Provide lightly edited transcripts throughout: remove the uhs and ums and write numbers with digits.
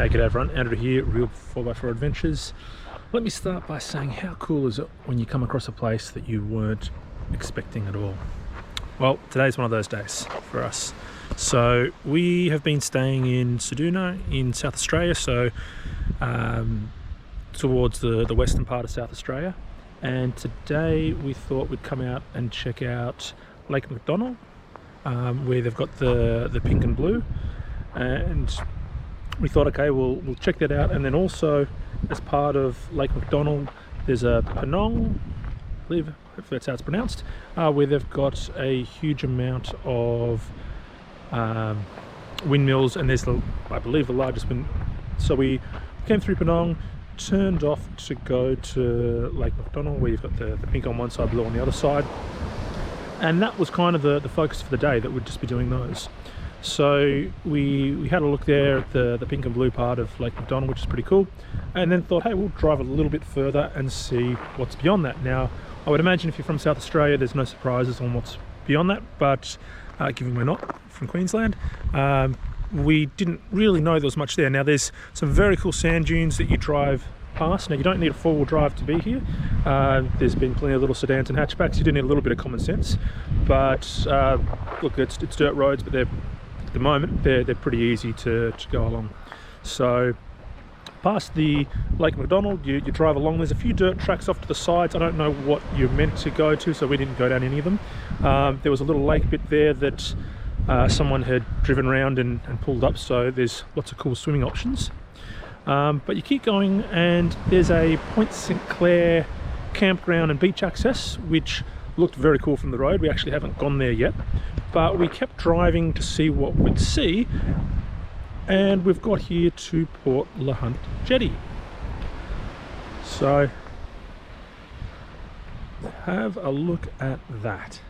Hey, g'day everyone, Andrew here, Real 4x4 Adventures. Let me start by saying how cool is it when you come across a place that you weren't expecting at all. Well, today's one of those days for us. So we have been staying in Ceduna in South Australia, so towards the western part of South Australia. And today we thought we'd come out and check out Lake MacDonnell, where they've got the pink and blue. And we thought, okay, we'll check that out. And then also, as part of Lake MacDonnell, there's a Penong, I believe, hopefully that's how it's pronounced, where they've got a huge amount of windmills, and there's, I believe, the largest wind. So we came through Penong, turned off to go to Lake MacDonnell, where you've got the pink on one side, blue on the other side. And that was kind of the focus for the day, that we'd just be doing those. So we had a look there at the pink and blue part of Lake MacDonnell, which is pretty cool, and then thought, hey, we'll drive a little bit further and see what's beyond that. Now, I would imagine if you're from South Australia, there's no surprises on what's beyond that, but given we're not from Queensland, we didn't really know there was much there. Now, there's some very cool sand dunes that you drive past. Now, you don't need a four-wheel drive to be here. There's been plenty of little sedans and hatchbacks. You do need a little bit of common sense, but look, it's dirt roads, but at the moment they're pretty easy to go along. So past the Lake MacDonnell, you drive along. There's a few dirt tracks off to the sides. I don't know what you're meant to go to, so we didn't go down any of them. There was a little lake bit there that someone had driven around and pulled up, so there's lots of cool swimming options. But you keep going, and there's a Point Sinclair campground and beach access, which looked very cool from the road. We actually haven't gone there yet, but we kept driving to see what we'd see, and we've got here to Port LeHunte Jetty. So have a look at that.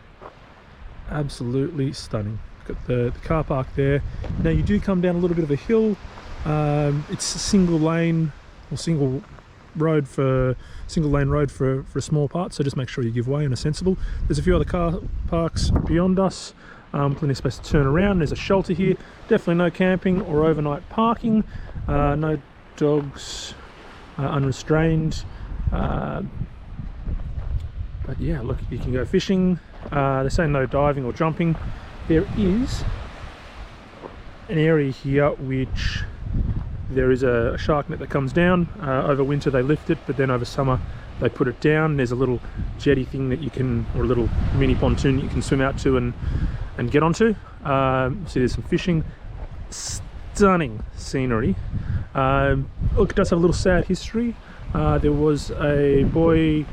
Absolutely stunning. Got the car park there. Now you do come down a little bit of a hill. It's a single lane or single lane road for a small part, so just make sure you give way and are sensible. There's a few other car parks beyond us, plenty of space to turn around. There's a shelter here, definitely no camping or overnight parking, no dogs unrestrained, but yeah, look, you can go fishing. They're saying no diving or jumping. There is an area here which there is a shark net that comes down. Over winter they lift it, but then over summer they put it down. There's a little jetty thing that you can, or a little mini pontoon that you can swim out to and get onto. See, there's some fishing. Stunning scenery. Look, it does have a little sad history. There was a boy,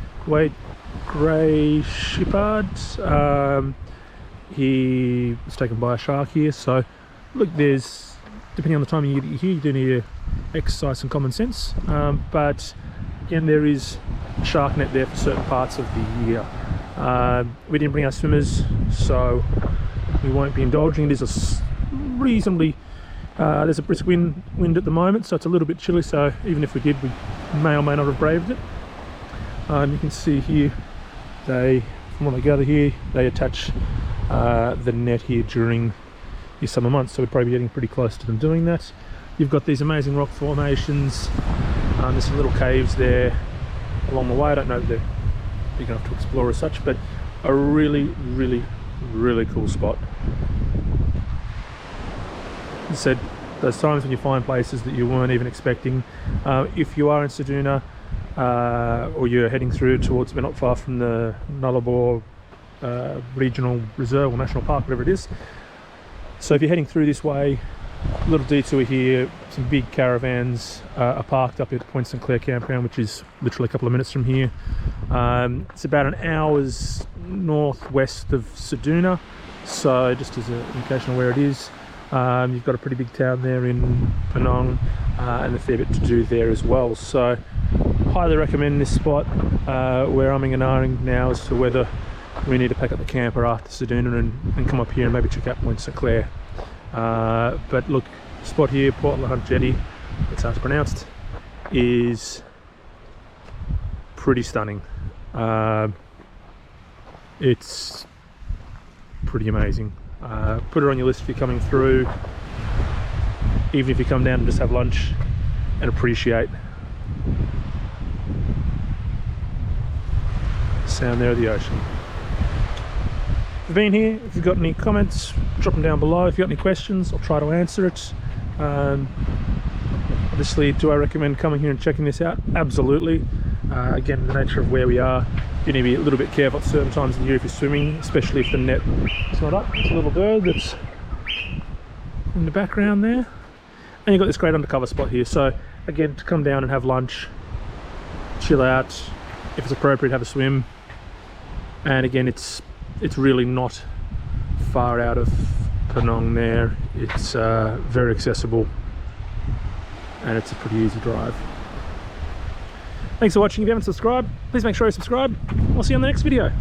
grey shepherd. He was taken by a shark here. So look, there's, depending on the time of year that you're here, you do need to exercise some common sense, but again, there is a shark net there for certain parts of the year. We didn't bring our swimmers, so we won't be indulging. It is a reasonably, there's a brisk wind at the moment, so it's a little bit chilly, so even if we did, we may or may not have braved it. You can see here, from what I gather here, they attach the net here during your summer months, so we'd probably be getting pretty close to them doing that. You've got these amazing rock formations. There's some little caves there along the way. I don't know if they're big enough to explore as such, but a really cool spot. As I said, those times when you find places that you weren't even expecting. If you are in Ceduna, or you're heading through towards, we're not far from the Nullarbor Regional Reserve or National Park, whatever it is. So if you're heading through this way, a little detour here, some big caravans are parked up at Point Sinclair campground, which is literally a couple of minutes from here. It's about an hour's northwest of Ceduna, so just as an indication of where it is. You've got a pretty big town there in Penong, and a fair bit to do there as well. So highly recommend this spot. We're umming and ahhing now as to whether we need to pack up the camper after Ceduna and come up here and maybe check out Point Sinclair. But look, spot here, Port LeHunte Jetty, that's how it's pronounced, is pretty stunning. It's pretty amazing. Put it on your list if you're coming through. even if you come down and just have lunch and appreciate the sound there of the ocean. If you've been here, if you've got any comments, drop them down below. If you've got any questions, I'll try to answer it. Obviously, do I recommend coming here and checking this out? Absolutely. Again, the nature of where we are, you need to be a little bit careful at certain times of the year if you're swimming, especially if the net is not up. It's a little bird that's in the background there. And you've got this great undercover spot here. So again, to come down and have lunch, chill out, if it's appropriate, have a swim. And again, it's really not far out of Penong there. It's very accessible and it's a pretty easy drive. Thanks for watching. If you haven't subscribed, please make sure you subscribe. I'll see you on the next video.